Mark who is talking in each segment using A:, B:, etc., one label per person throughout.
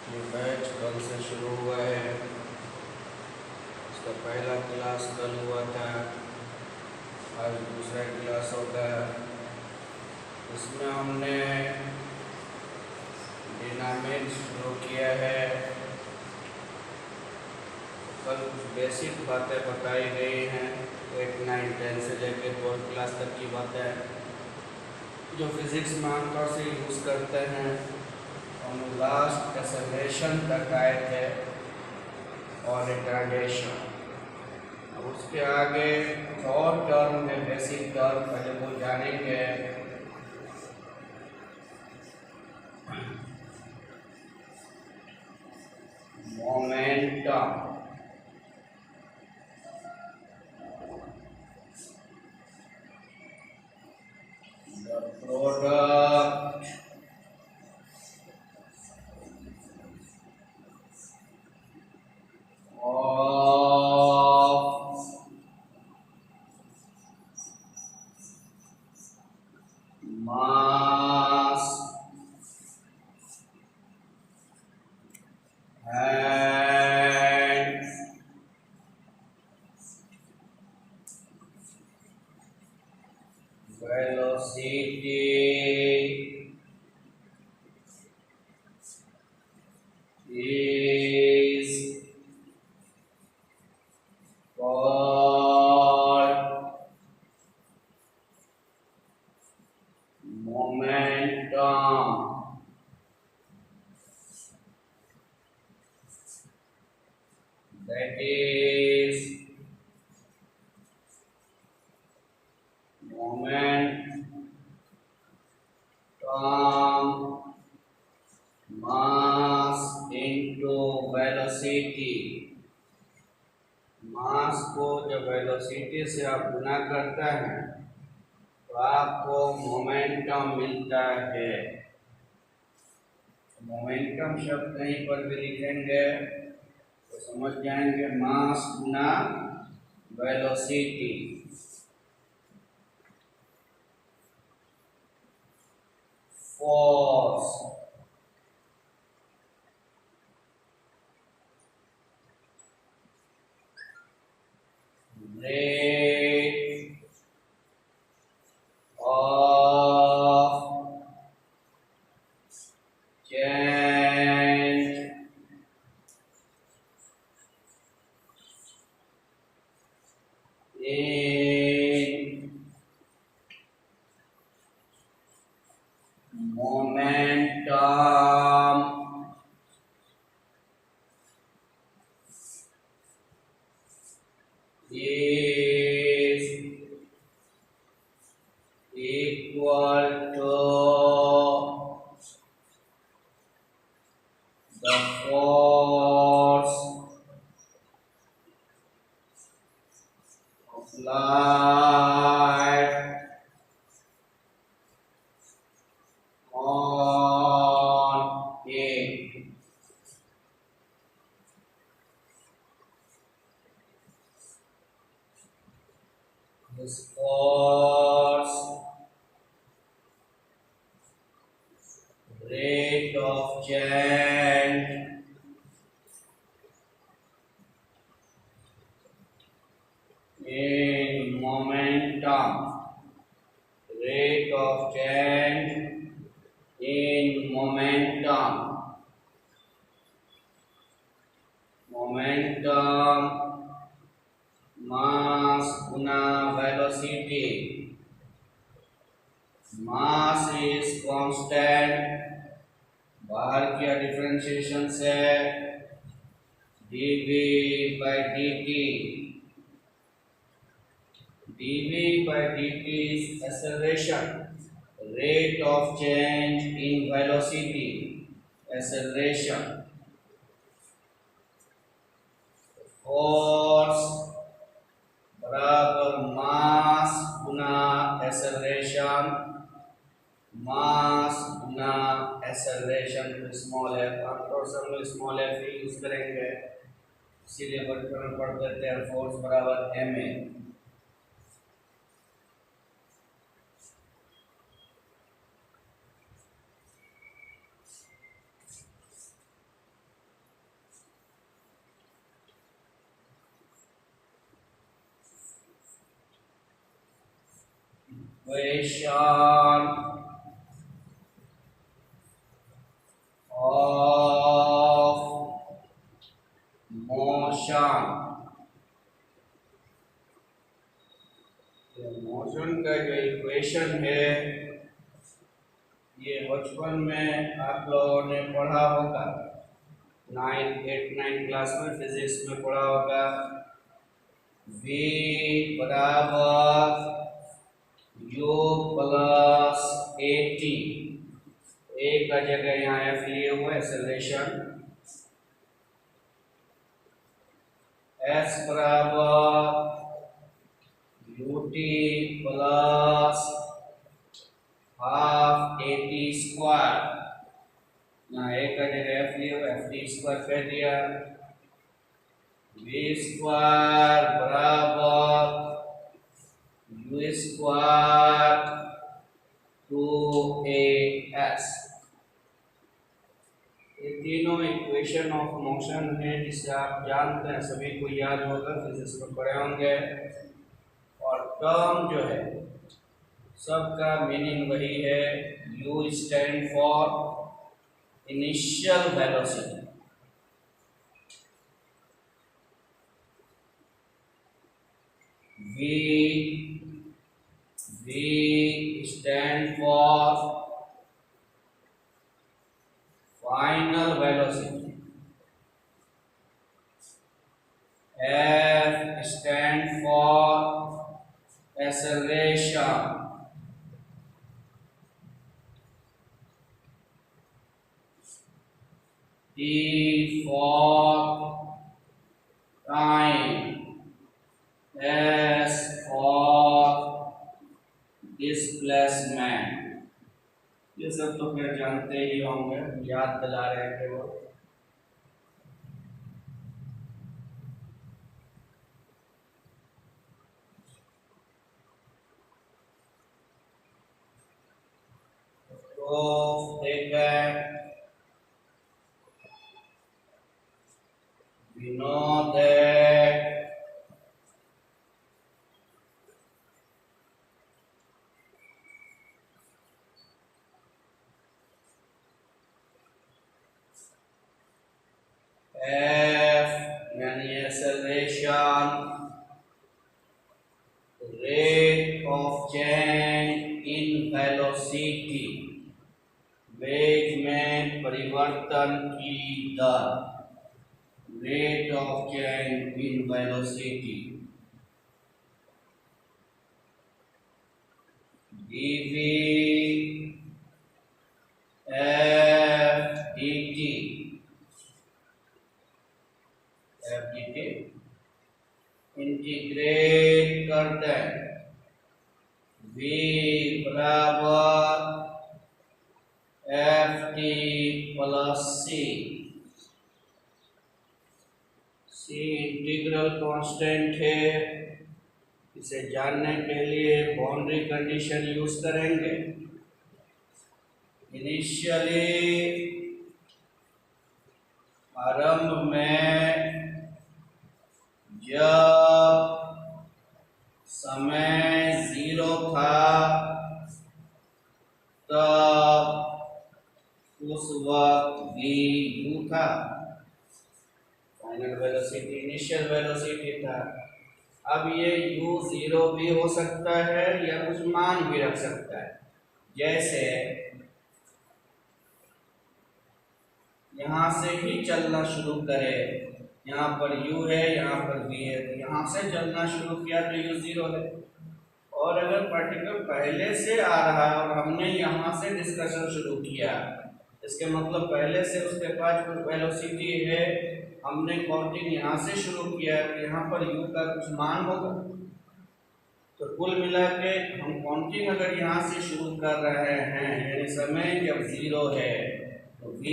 A: ये बैच कल से शुरू हुआ है। इसका पहला क्लास कल हुआ था, आज दूसरा क्लास होगा। इसमें हमने डिनामिक्स शुरू किया है। कल कुछ बेसिक बातें बताई गई हैं, 8, 9, 10 से लेकर 12 क्लास तक की बातें जो फिजिक्स में आमतौर से यूज़ करते हैं। हम लास्ट एक्सेलरेशन तक आए थे और रिटार्डेशन। अब उसके आगे और टर्म है, बेसिक टर्म पहले वो जानेंगे। Momentum, the product of mass and velocity is called momentum. That is momentum mass into velocity। मास को जब वेलोसिटी से आप गुना करते हैं तो आपको मोमेंटम मिलता है। मोमेंटम शब्द कहीं पर भी लिखेंगे तो समझ जाएंगे मास गुना velocity. Force, rate of change in momentum is equal to the force applied on it। This force, rate of change in momentum, rate of change in momentum, momentum mass Guna velocity। Mass is constant, बाहर किया differentiation से dv by dt। dv by dt is acceleration, rate of change in velocity, acceleration। Force बराबर मास गुना acceleration, मास गुना acceleration small F. आमतौर से हम लोग small F ही use करेंगे, इसीलिए बचपन में पढ़ते थे फोर्स बराबर M A. Equation of motion. Motion का जो इक्वेशन है ये बचपन में आप लोगों ने पढ़ा होगा, 9 क्लास में फिजिक्स में पढ़ा होगा। v बराबर u प्लस at, a का जगह यहाँ f लिए हुए एक्सेलरेशन, s बराबर ut plus half at square, यहाँ a का जगह f लिए हुए ft स्क्वायर कह दिया। v स्क्वायर बराबर u स्क्वायर 2as। ये तीनों इक्वेशन ऑफ मोशन है जिसे आप जानते हैं, सभी को याद होगा, फिजिक्स में पढ़े होंगे। और टर्म जो है सबका मीनिंग वही है, u stand for initial velocity, v stand for final velocity, f stand for acceleration, t for time, S for displacement। ये सब तो फिर जानते ही होंगे, याद दिला रहे हैं केवल। तो देखें, we know that f यानी acceleration, rate of change in velocity, वेग में परिवर्तन की दर, rate of change in velocity, dv f dt, integrate करते हैं, v बराबर ft plus c integral constant है। इसे जानने के लिए बाउंड्री कंडीशन यूज करेंगे। इनिशियली आरंभ में जब समय 0 था तब उस वक्त v u था, फाइनल वेलोसिटी इनिशियल वेलोसिटी था। अब ये u 0 भी हो सकता है या कुछ मान भी रख सकता है, जैसे यहाँ से ही चलना शुरू करे, यहाँ पर u है, यहाँ पर v है, तो यहाँ से चलना शुरू किया तो u 0 है। और अगर पार्टिकल पहले से आ रहा है और हमने यहाँ से डिस्कशन शुरू किया, इसके मतलब पहले से उसके पास कुछ वेलोसिटी है, हमने काउंटिंग यहाँ से शुरू किया, यहाँ पर u का कुछ मान होगा। तो कुल मिला के हम काउंटिंग अगर यहाँ से शुरू कर रहे हैं, यानी समय जब 0 है तो v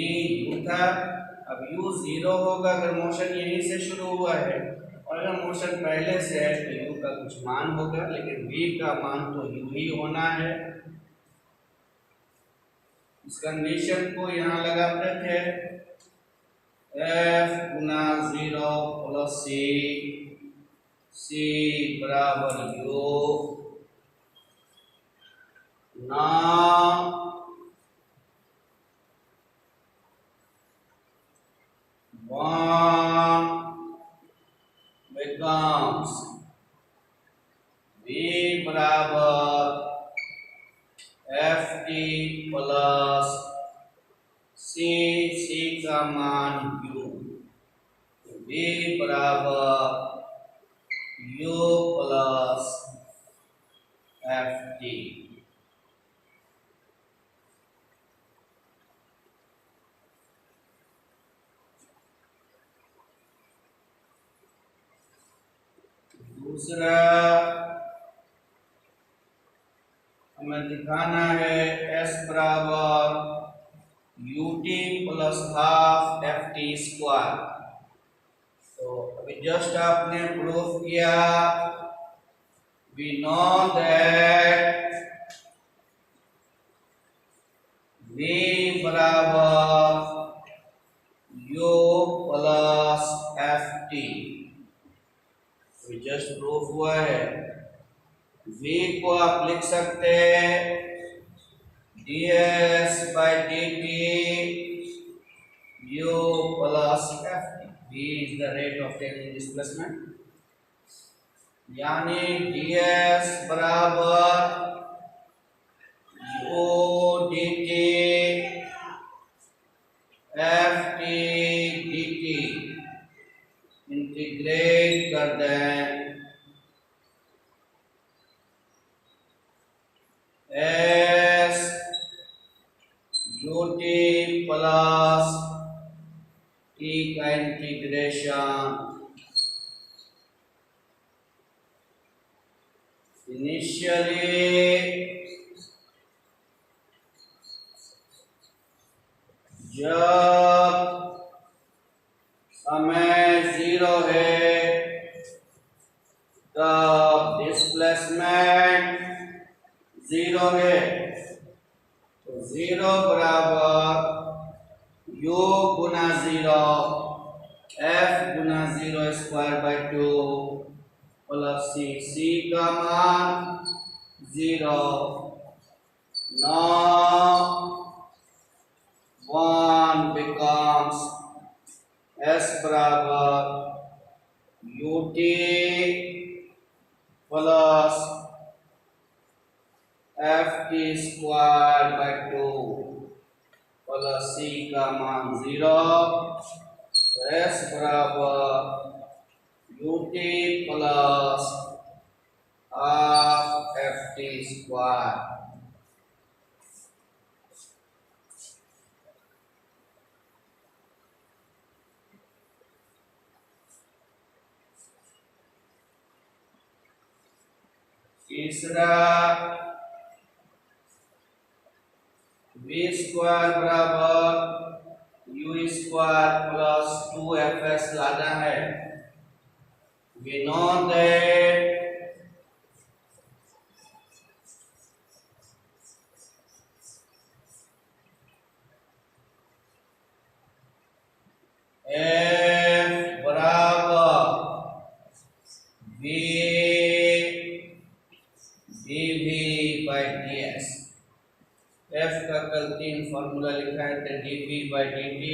A: u था, अब u 0 होगा अगर मोशन यहीं से शुरू हुआ है, और अगर मोशन पहले से है तो u का कुछ मान होगा, लेकिन v का मान तो u ही होना है। इस कंडीशन को यहाँ लगाते थे, f गुना 0 प्लस c बराबर u, Now one becomes V बराबर Ft प्लस C का मान U, V बराबर U प्लस Ft। दूसरा हमें दिखाना है S बराबर ut plus half ft square. तो अभी जस्ट आपने प्रूफ किया, we know that v बराबर u plus ft, just proof हुआ है। v को आप लिख सकते हैं ds by dt u plus ft। v is the rate of change in displacement, यानी ds बराबर u dt ft dt, integrate कर दें s ut प्लस t का इंटीग्रेशन इनिशियली जब समय 0 है तब डिस्प्लेसमेंट 0 है, तो 0 बराबर u Guna 0 f Guna 0 square by 2 plus c का मान 0। now 1 becomes s बराबर ut plus ft square by 2 plus c का मान 0, तो s बराबर ut plus half ft square. तीसरा v स्क्वायर बराबर u स्क्वायर प्लस 2fs लाना है। we know that f बराबर v dv by ds। f का कल 3 फॉर्मूला लिखा है, तो dv by dt,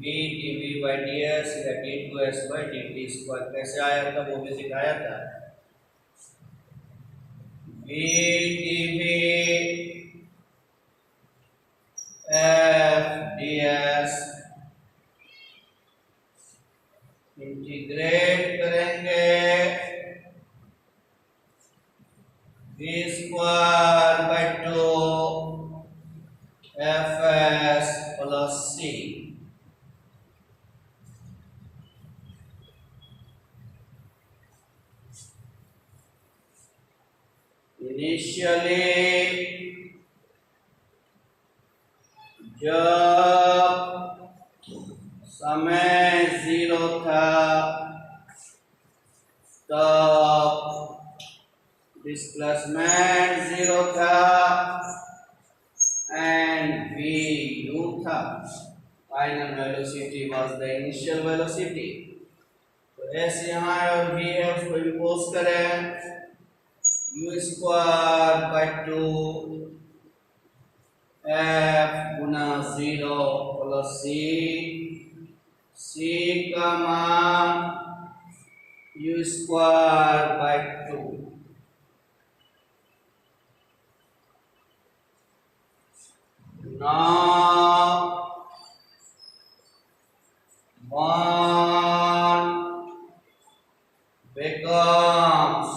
A: v dv by ds या d2s बाई dt स्क्वायर। कैसे आया था वो भी दिखाया था। v dv f ds integrate करेंगे v square by 2 fs plus c। Initially जब समय 0 था तब डिस्प्लेसमेंट 0 था एंड v u था। Final velocity was the initial velocity. तो s यहाँ है और v है, उसको इम्पोज करें। यू स्क्वायर बाई 2 एफ गुना 0 प्लस सी का मान u square by 2 now 1 becomes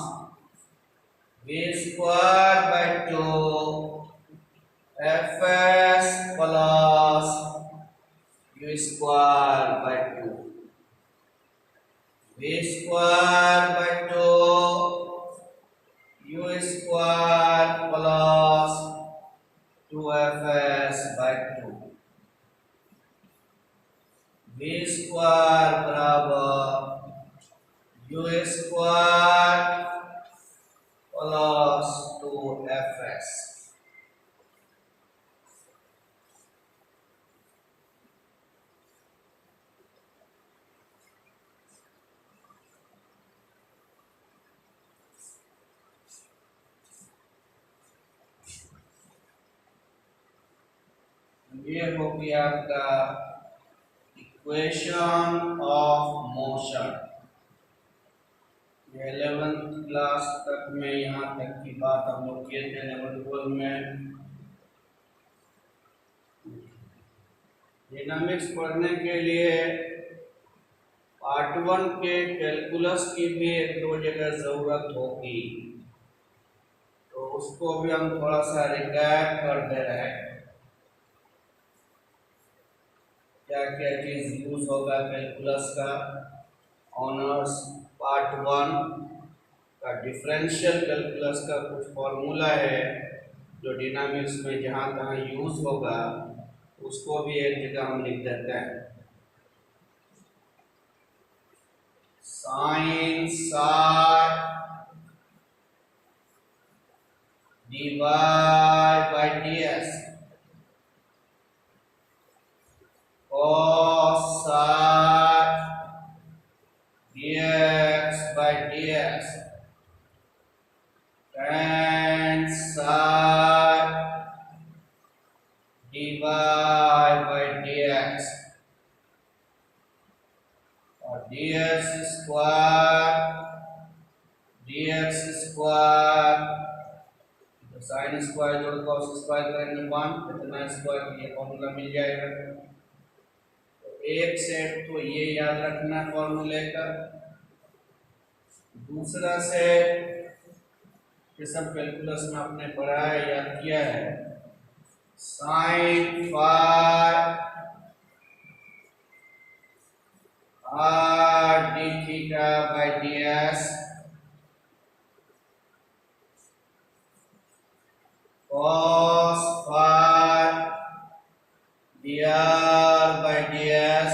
A: v square by 2 fs plus u square by 2 v square by 2 u square plus 2fs by 2 v square बराबर u square plus 2fs ये हो गया आपका equation of motion. 11th class तक में यहाँ तक की बात हम लोग किए थे लेवल 12 में। डायनामिक्स पढ़ने के लिए पार्ट 1 के कैलकुलस की भी एक दो जगह ज़रूरत होगी, तो उसको भी हम थोड़ा सा रिकैप कर दे रहे हैं। क्या क्या चीज़ यूज होगा कैलकुलस का। ऑनर्स पार्ट 1 का डिफरेंशियल कैलकुलस का कुछ फॉर्मूला है जो डायनामिक्स में जहाँ तहाँ यूज होगा, उसको भी एक जगह हम लिख देते हैं। Sine psi dy by ds cos psi dx by ds tan psi dy by dx और dx स्क्वायर तो साइन स्क्वायर जोड़ कॉस स्क्वायर करेंगे 1 कितना स्क्वायर ये फॉर्मूला मिल जाएगा। एक सेट तो ये याद रखना फॉर्मूले का। दूसरा सेट ये सब कैलकुलस में आपने पढ़ा है याद किया है। Sine phi r d theta by ds cos phi dr by ds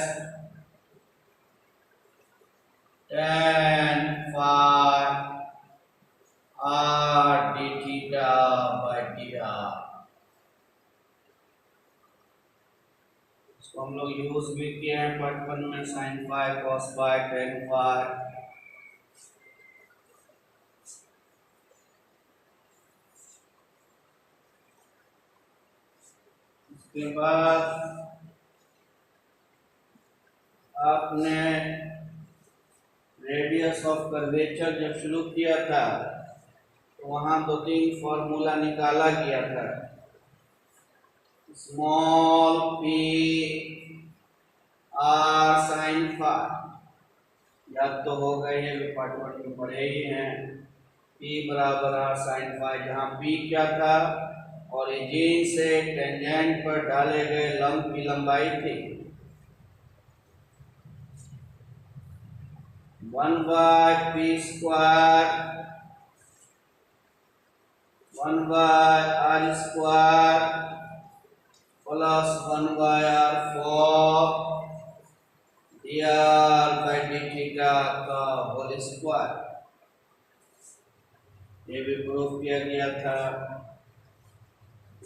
A: tan phi r d theta by dr। इसको हम लोग यूज भी किए हैं पार्ट 1 में। Sine phi cos phi tan phi. उसके बाद आपने रेडियस ऑफ कर्वेचर जब शुरू किया था तो वहां 2-3 फॉर्मूला निकाला गया था। Small p r sine phi याद तो हो गए हैं, पार्ट 1 में पढ़े ही हैं। p बराबर r साइन फाई, जहाँ p क्या था, ओरिजिन से टेंजेंट पर डाले गए लंब की लंबाई थी। 1 by p square 1 by r square plus 1 by r4 dr by d theta का होल स्क्वायर। ये भी प्रूफ किया गया था।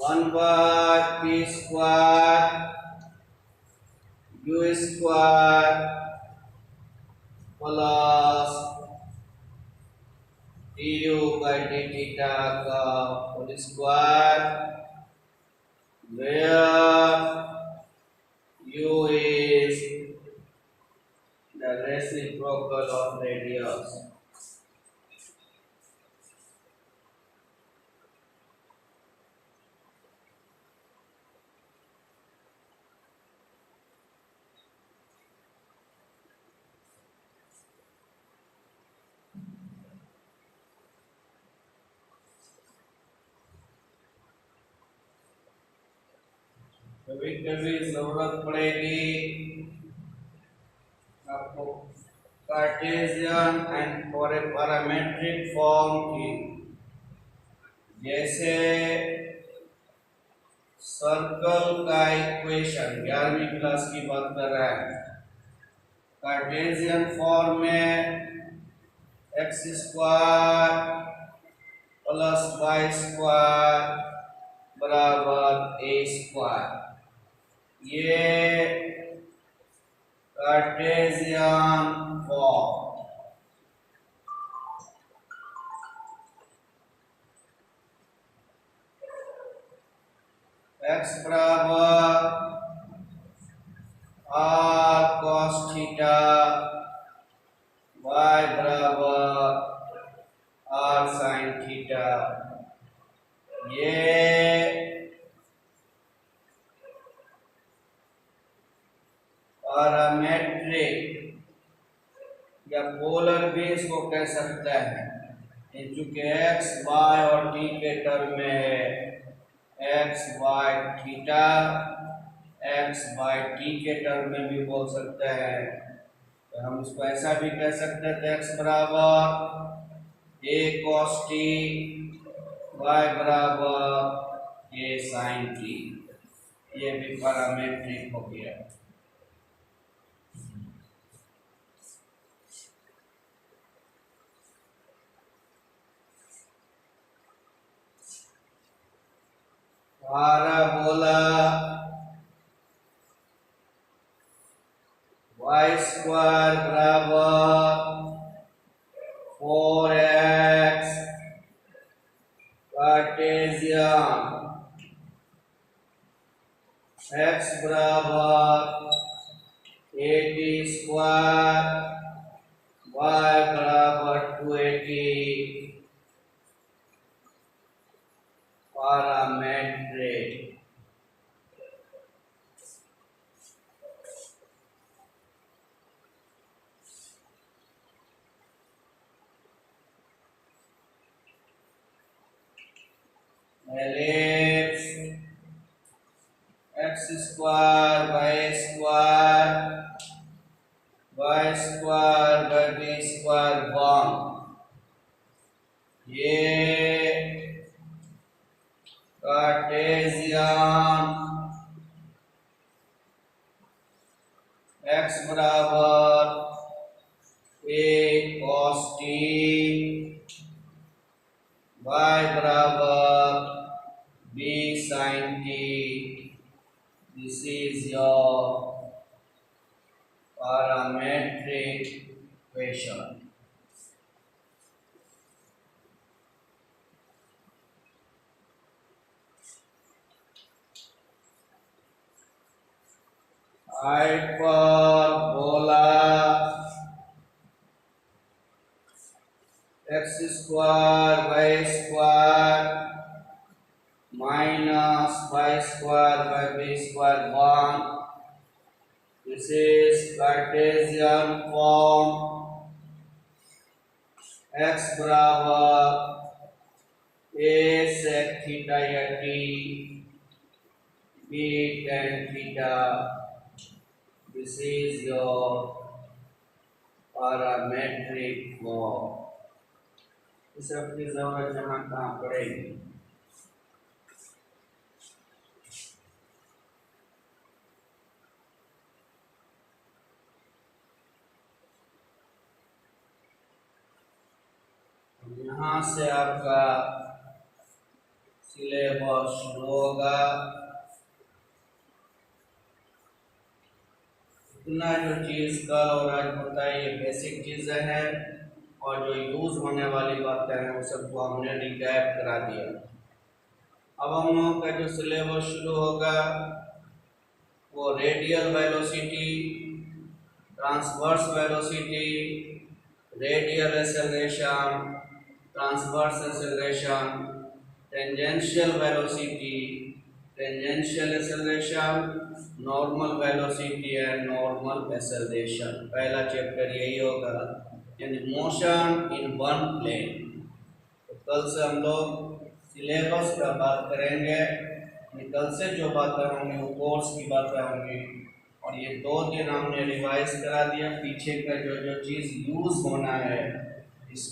A: 1 by p square u square plus du by d theta का whole square where u is the reciprocal of radius. कभी कभी जरूरत पड़ेगी आपको Cartesian and for a parametric form की, जैसे सर्कल का इक्वेशन 11वीं क्लास की बात कर रहा है। कार्टेशियन फॉर्म में x square plus y square बराबर ए स्क्वायर, ये कार्टेशियन फॉर्म। एक्स बराबर आर कॉस थीटा, वाई बराबर आर साइन थीटा, ये पैरामेट्रिक या पोलर भी इसको कह सकते हैं, चूंकि एक्स वाई और टी के टर्म में है, x y theta, x y t के टर्म में भी बोल सकते हैं। तो हम इसको ऐसा भी कह सकते थे, एक्स बराबर ए कॉस टी, वाई बराबर ए साइन टी, ये भी पैरामेट्रिक हो गया। पाराबोला वाई स्क्वायर बराबर 4x कार्टेशियन, x बराबर 80 स्क्वायर, y बराबर 280, parametric. Ellipse x square y square, y square by b square one, ये कार्टेशियन। एक्स बराबर ए कॉस टी, वाई बराबर b sine t, this is your parametric equation. Hyperbola x square y square minus y square by b square one, this is Cartesian form. X बराबर a sec theta या t, b tan theta, this is your parametric form. इस सबकी जरूरत जहाँ कहाँ पड़ेगी। यहाँ से आपका सिलेबस शुरू होगा। इतना जो चीज कल और आज बताई ये बेसिक चीजें हैं, और जो यूज़ होने वाली बातें हैं वो सबको हमने रिकैप करा दिया। अब हम लोगों का जो सिलेबस शुरू होगा वो radial velocity, transverse velocity, radial acceleration, transverse acceleration, tangential velocity, tangential acceleration, normal velocity and normal acceleration. पहला चैप्टर यही होगा, यानी मोशन इन वन प्लेन। तो कल से हम लोग सिलेबस का बात करेंगे, कल से जो बातें होंगी वो कोर्स की बातें होंगी, और ये 2 दिन हमने रिवाइज करा दिया। पीछे का जो जो चीज़ यूज़ होना है इस